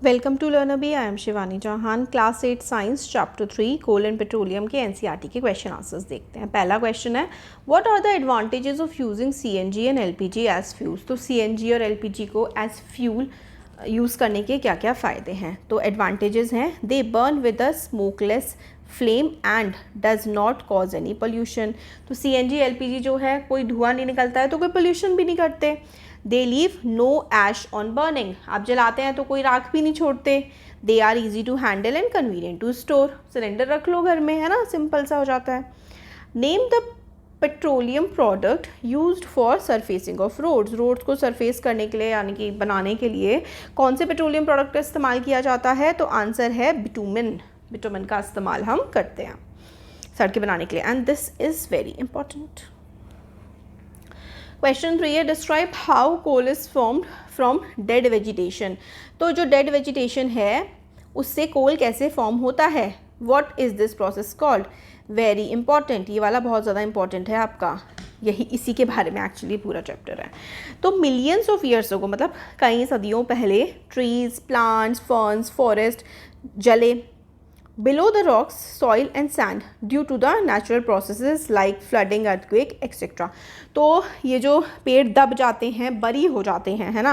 Welcome to Learnbee. I am Shivani Chauhan. Class 8 science chapter 3 coal and petroleum के NCERT के question answers देखते हैं। पहला क्वेश्चन है, what are the advantages of using CNG and LPG as fuels. तो CNG और LPG को as fuel use करने के क्या क्या फ़ायदे हैं। तो एडवांटेजेस हैं, they burn with a smokeless flame and does not cause any pollution. तो सीएनजी एलपीजी जो है कोई धुआं नहीं निकलता है तो कोई पोल्यूशन भी नहीं करते। They leave no ash on burning, आप जलाते हैं तो कोई राख भी नहीं छोड़ते। They are easy to handle and convenient to store, cylinder रख लो घर में, है ना, सिंपल सा हो जाता है। Name the petroleum product used for surfacing of roads. Roads को सरफेस करने के लिए यानी कि बनाने के लिए कौन से पेट्रोलियम प्रोडक्ट का इस्तेमाल किया जाता है। तो आंसर है बिटुमिन। बिटुमिन का इस्तेमाल हम करते हैं सड़कें बनाने के लिए, and this is very important. Question 3 है, describe how coal is formed from dead vegetation. तो जो डेड वेजिटेशन है उससे कोल कैसे फॉर्म होता है, what is this process called. Very important, ये वाला बहुत ज़्यादा इंपॉर्टेंट है आपका, यही इसी के बारे में एक्चुअली पूरा चैप्टर है। तो मिलियंस ऑफ ईयर्स को, मतलब कई सदियों पहले, ट्रीज, प्लांट्स, फर्न्स, फॉरेस्ट जले below the rocks, soil and sand due to the natural processes like flooding, earthquake, etc. तो ये जो पेड़ दब जाते हैं, बरी हो जाते हैं, है ना,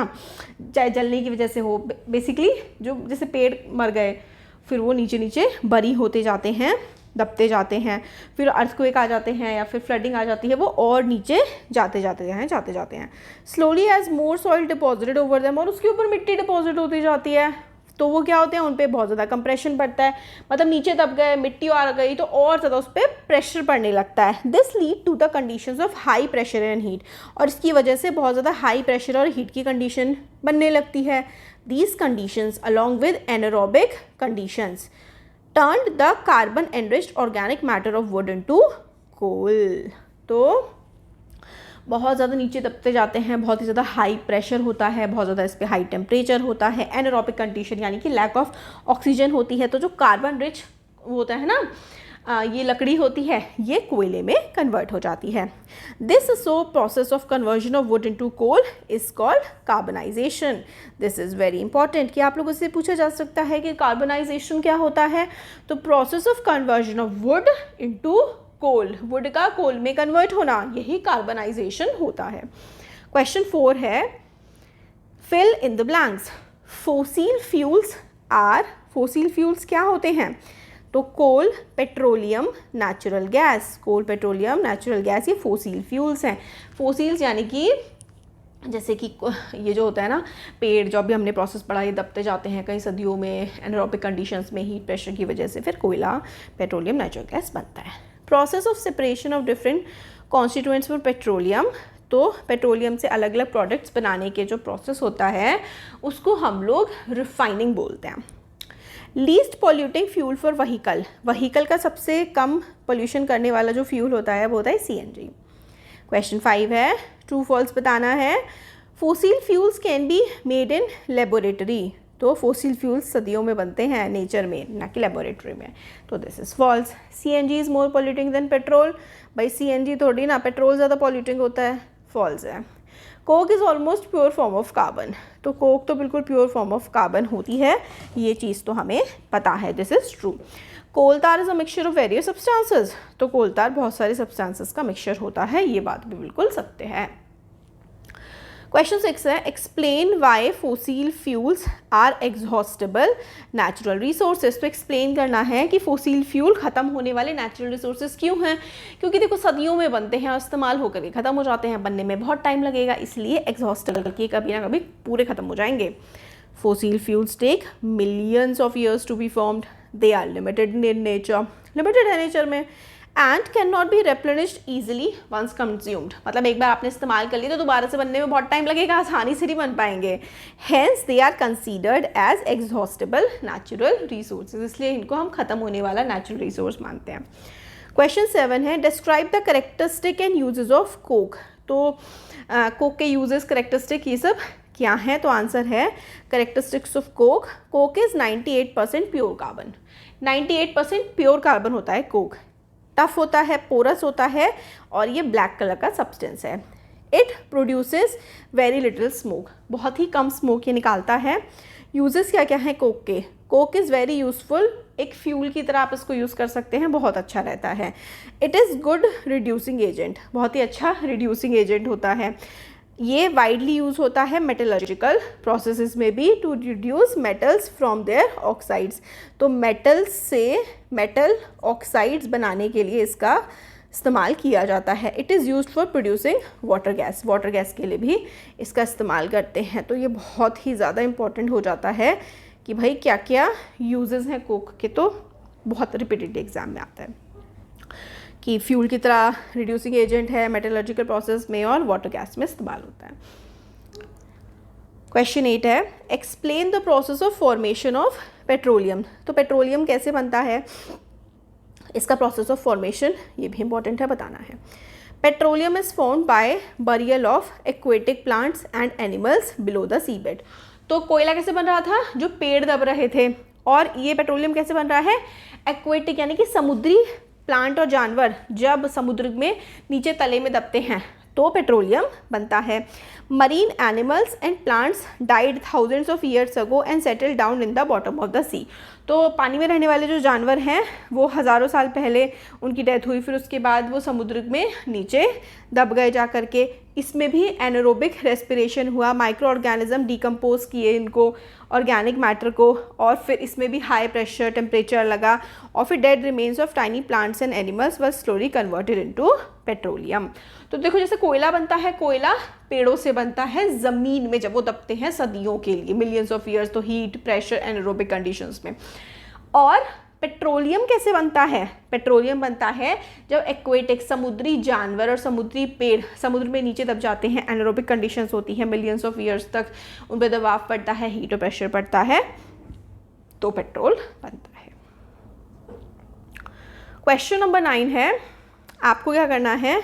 चाहे जलने की वजह से हो, बेसिकली जो जैसे पेड़ मर गए फिर वो नीचे नीचे बरी होते जाते हैं, दबते जाते हैं, फिर अर्थक्वेक आ जाते हैं या फिर फ्लडिंग आ जाती है, वो और नीचे जाते जाते हैं स्लोली एज मोर सॉइल डिपॉजिटेड ओवर देम, और उसके ऊपर मिट्टी डिपॉजिट होती जाती है तो वो क्या होते हैं, उन पर बहुत ज़्यादा कंप्रेशन पड़ता है, मतलब नीचे दब गए, मिट्टी आ गई तो और ज़्यादा उस पर प्रेशर पड़ने लगता है। This lead to the conditions of high pressure and heat, और इसकी वजह से बहुत ज़्यादा हाई प्रेशर और हीट की कंडीशन बनने लगती है। These conditions along with anaerobic conditions turned the carbon enriched organic matter of wood into coal. तो बहुत ज़्यादा नीचे दबते जाते हैं, बहुत ही ज़्यादा हाई प्रेशर होता है, बहुत ज़्यादा इस पर हाई टेम्परेचर होता है, एनारोबिक कंडीशन यानी कि लैक ऑफ ऑक्सीजन होती है, तो जो कार्बन रिच होता है ना, ये लकड़ी होती है, ये कोयले में कन्वर्ट हो जाती है। This so process of conversion of wood into coal is called carbonisation. This is very important कि आप लोगों से पूछा जा सकता है कि कार्बनाइजेशन क्या होता है। तो process of conversion of wood into coal, wood का कोल में कन्वर्ट होना, यही कार्बनाइजेशन होता है। क्वेश्चन 4 है, fill in the blanks. Fossil fuels are, fossil fuels क्या होते हैं। तो coal, petroleum, natural gas. Coal, petroleum, natural gas, ये फोसिल फ्यूल्स हैं। फोसिल्स यानी कि जैसे कि ये जो होता है ना, पेड़ जो अभी हमने प्रोसेस पढ़ा, ये दबते जाते हैं कई सदियों में एनारोबिक कंडीशंस में, हीट प्रेशर की वजह से फिर कोयला, पेट्रोलियम, नेचुरल गैस बनता है। Process of separation of different constituents for petroleum. तो पेट्रोलियम से अलग अलग प्रोडक्ट्स बनाने के जो प्रोसेस होता है उसको हम लोग रिफाइनिंग बोलते हैं। Least polluting fuel for vehicle. Vehicle का सबसे कम पोल्यूशन करने वाला जो फ्यूल होता है वो होता है सीएनजी। क्वेश्चन 5 है, ट्रू फॉल्स बताना है। Fossil fuels can be made in laboratory. तो फोसिल फ्यूल्स सदियों में बनते हैं नेचर में, ना कि लेबोरेटरी में, तो this is false. CNG is more polluting than petrol. भाई सीएनजी थोड़ी ना, पेट्रोल ज़्यादा पॉल्यूटिंग होता है, फॉल्स है। Coke is almost pure form of carbon. तो कोक तो बिल्कुल प्योर फॉर्म ऑफ कार्बन होती है, ये चीज़ तो हमें पता है, this is true. Coal tar is a mixture of various substances. तो कोलतार बहुत सारे सब्सटेंसेस का मिक्सचर होता है, ये बात भी बिल्कुल सत्य है। क्वेश्चन 6 है, explain why fossil fuels are exhaustible natural resources. तो एक्सप्लेन करना है कि फोसिल फ्यूल ख़त्म होने वाले नेचुरल रिसोर्सेज क्यों हैं। क्योंकि देखो सदियों में बनते हैं और इस्तेमाल होकर के ख़त्म हो जाते हैं, बनने में बहुत टाइम लगेगा, इसलिए एग्जॉस्टेबल के कभी ना कभी पूरे ख़त्म हो जाएंगे। Fossil fuels take millions of years to be formed. They are limited in nature, limited है नेचर में, and can not be replenished easily once consumed. मतलब एक बार आपने इस्तेमाल कर लिया तो दोबारा से बनने में बहुत टाइम लगेगा, आसानी से नहीं बन पाएंगे। Hence they are considered as exhaustible natural resources, इसलिए इनको हम खत्म होने वाला नेचुरल रिसोर्स मानते हैं। क्वेश्चन 7 है, describe the characteristic and usages of coke. तो कोक के यूजेस, करेक्टरिस्टिक, ये सब क्या है। तो आंसर है characteristics of coke. Coke is 98% pure carbon. 98% pure carbon होता है कोक। टफ होता है, पोरस होता है, और ये ब्लैक कलर का सब्सटेंस है। It produces very little smoke, बहुत ही कम स्मोक ये निकालता है। यूजेस क्या क्या है कोक के? कोक इज़ वेरी यूज़फुल, एक फ्यूल की तरह आप इसको यूज़ कर सकते हैं, बहुत अच्छा रहता है। It is good reducing agent, बहुत ही अच्छा रिड्यूसिंग एजेंट होता है। ये वाइडली यूज़ होता है मेटलर्जिकल प्रोसेसेस में भी to reduce metals from their oxides. तो मेटल्स से मेटल ऑक्साइड्स बनाने के लिए इसका इस्तेमाल किया जाता है। It is used for producing water gas, water gas के लिए भी इसका इस्तेमाल करते हैं। तो ये बहुत ही ज़्यादा इम्पॉर्टेंट हो जाता है कि भाई क्या क्या यूजेस हैं कोक के, तो बहुत रिपीटेड एग्जाम में आता है कि फ्यूल की तरह रिड्यूसिंग एजेंट है, मेटलर्जिकल प्रोसेस में और वाटर गैस में इस्तेमाल होता है। क्वेश्चन 8 है, explain the process of formation of petroleum. तो पेट्रोलियम कैसे बनता है, इसका प्रोसेस ऑफ फॉर्मेशन ये भी इंपॉर्टेंट है, बताना है। Petroleum is formed by burial of aquatic plants and animals below the sea bed. तो कोयला कैसे बन रहा था, जो पेड़ दब रहे थे, और ये पेट्रोलियम कैसे बन रहा है, एक्वेटिक यानी कि समुद्री प्लांट और जानवर जब समुद्र में नीचे तले में दबते हैं तो पेट्रोलियम बनता है। Marine animals and plants died thousands of years ago and settle down in the bottom of the sea. तो पानी में रहने वाले जो जानवर हैं वो हज़ारों साल पहले उनकी डेथ हुई, फिर उसके बाद वो समुद्र में नीचे दब गए जा करके। इसमें भी एनारोबिक रेस्पिरेशन हुआ, माइक्रो ऑर्गेनिज्म डिकम्पोज किए इनको, ऑर्गेनिक मैटर को, और फिर इसमें भी हाई प्रेशर टेम्परेचर लगा, और फिर dead remains of tiny plants and animals were slowly converted into petroleum. तो देखो जैसे कोयला बनता है, कोयला पेड़ों से बनता है ज़मीन में जब वो दबते हैं सदियों के लिए, मिलियंस ऑफ ईयर्स, तो हीट प्रेशर एनारोबिक कंडीशंस में। और पेट्रोलियम कैसे बनता है, पेट्रोलियम बनता है जब एक्वेटिक समुद्री जानवर और समुद्री पेड़ समुद्र में नीचे दब जाते हैं, एनारोबिक कंडीशंस होती हैं, मिलियंस ऑफ ईयर्स तक उन पर दबाव पड़ता है, हीट और प्रेशर पड़ता है, तो पेट्रोल बनता है। क्वेश्चन नंबर 9 है, आपको क्या करना है,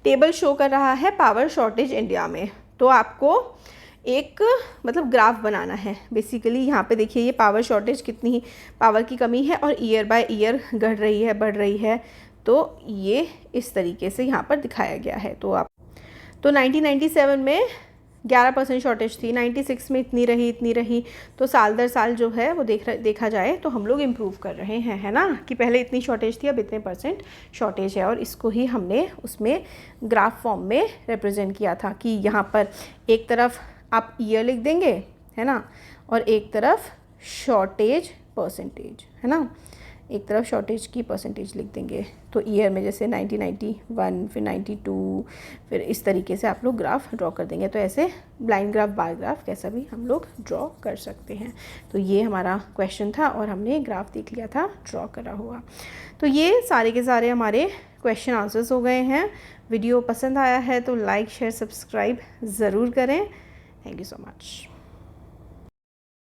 टेबल शो कर रहा है पावर शॉर्टेज इंडिया में। तो आपको एक मतलब ग्राफ बनाना है बेसिकली। यहाँ पे देखिए ये पावर शॉर्टेज, कितनी पावर की कमी है और ईयर बाय ईयर घट रही है, बढ़ रही है। तो ये इस तरीके से यहाँ पर दिखाया गया है। तो 1997 में 11% शॉर्टेज थी, 96 में इतनी रही। तो साल दर साल जो है वो देखा जाए तो हम लोग इम्प्रूव कर रहे हैं, है ना, कि पहले इतनी शॉर्टेज थी अब इतने % शॉर्टेज है। और इसको ही हमने उसमें ग्राफ फॉर्म में रिप्रेजेंट किया था कि यहाँ पर एक तरफ आप ईयर लिख देंगे, है ना, और एक तरफ शॉर्टेज परसेंटेज, है ना, एक तरफ शॉर्टेज की परसेंटेज लिख देंगे। तो ईयर में जैसे 1991, फिर 92, फिर इस तरीके से आप लोग ग्राफ ड्रॉ कर देंगे। तो ऐसे ब्लाइंड ग्राफ, बार ग्राफ कैसा भी हम लोग ड्रॉ कर सकते हैं। तो ये हमारा क्वेश्चन था और हमने ग्राफ देख लिया था ड्रॉ करा हुआ। तो ये सारे के सारे हमारे क्वेश्चन आंसर्स हो गए हैं। वीडियो पसंद आया है तो लाइक शेयर सब्सक्राइब ज़रूर करें। Thank you so much.